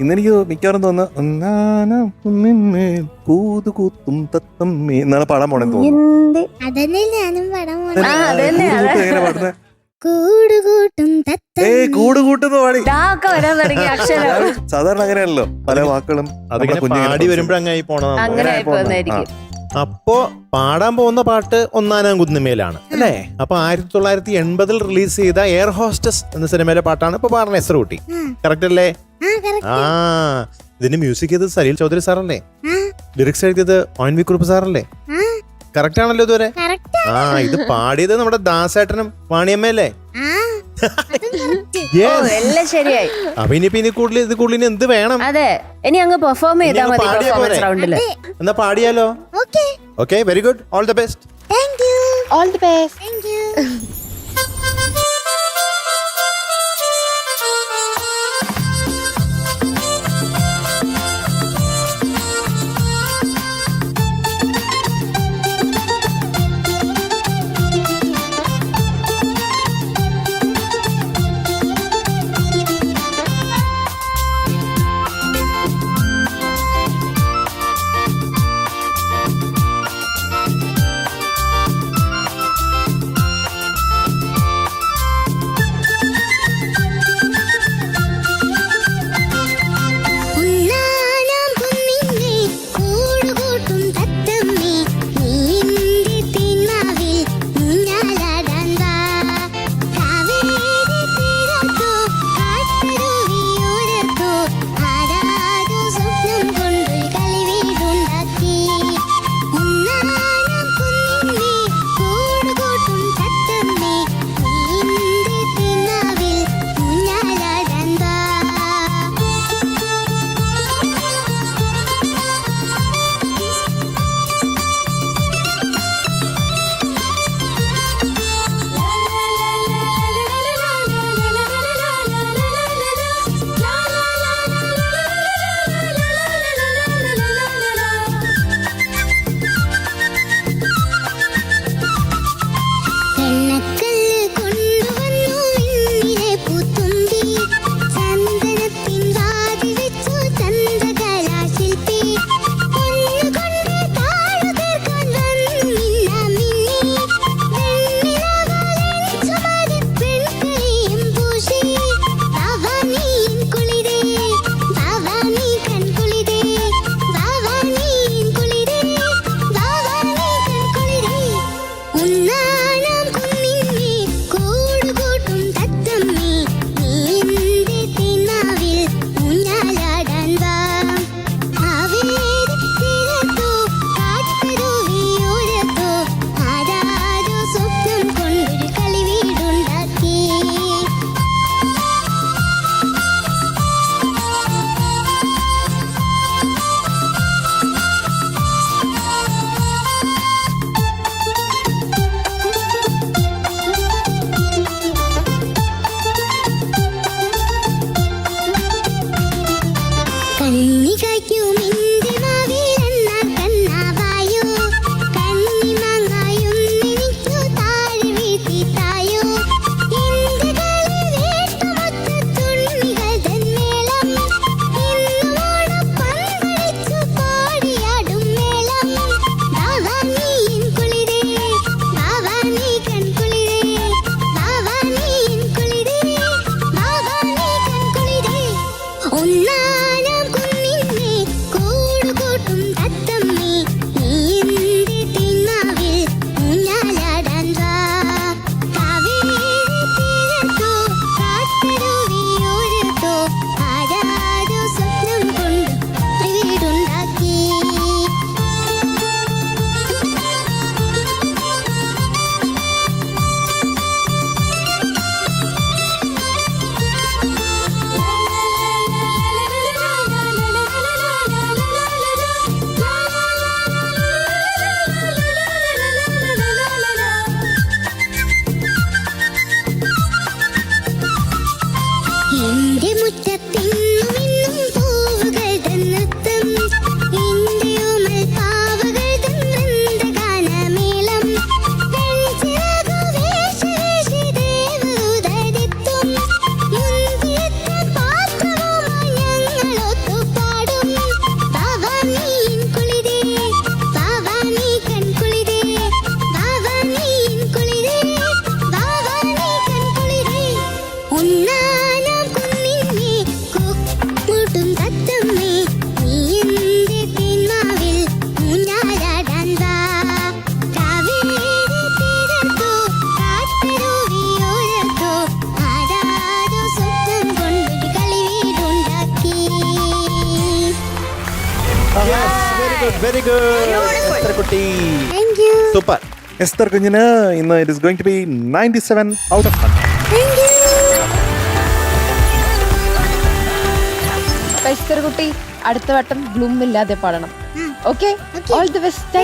ഇന്നെനിക്ക് മിക്കവാറും തോന്നുന്നു കൂതുകൂത്തും തത്തമ്മേ എന്നാണ് പാടാൻ പോണെന്ന് തോന്നുന്നു. അതന്നെ ഞാനും പടം എങ്ങനെ പാടുന്നത്? കൂടുകൂട്ടും കൂടുകൂട്ടുന്ന പാടി. വരാൻ തുടങ്ങി അക്ഷരം. സാധാരണ അങ്ങനെയല്ലോ പല വാക്കുകളും പാടി വരുമ്പോഴങ്ങനെ പോണത്. അങ്ങനെ പോകുന്നതായിരിക്കും. അപ്പോ പാടാൻ പോകുന്ന പാട്ട് ഒന്നാനാം കുന്നുമേലാണ് അല്ലേ? അപ്പൊ 1980 റിലീസ് ചെയ്ത എയർ ഹോസ്റ്റസ് എന്ന സിനിമയിലെ പാട്ടാണ് ഇപ്പൊ പാടുന്ന എസ്രൂട്ടി. കറക്റ്റ് അല്ലേ? ആ, ഇതിന്റെ മ്യൂസിക് ചെയ്തത് സലീൽ ചൗധരി സാറല്ലേ? ലിറിക്സ് എഴുതിയത് ONV കുറുപ്പ് സാറല്ലേ? കറക്റ്റ് ആണല്ലോ ഇതുവരെ? ആ, ഇത് പാടിയത് നമ്മുടെ ദാസേട്ടനും വാണിയമ്മയല്ലേ? എല്ലാം ശരിയായി. അപ്പൊ ഇനിയിപ്പോ ഇത് കൂടുതൽ എന്ത് വേണം? അതെ, ഇനി അങ്ങ് പെർഫോം ചെയ്താൽ മതി പെർഫോമൻസ് റൗണ്ടില്. എന്നാ പാടിയാലോ? Okay, very good. All the best. All the best. ഒന്നാനാം കുന്നിന്മേൽ വെരി ഗുഡ് കുട്ടി താങ്ക് യു സൂപ്പർ. എസ്തർ കുഞ്ഞിന് ഇന്ന് it is going to be 97 out of 100. Thank you കുട്ടി അടുത്ത വട്ടം ഗ്ലൂം ഇല്ലാതെ പാടണം. Okay, all the best.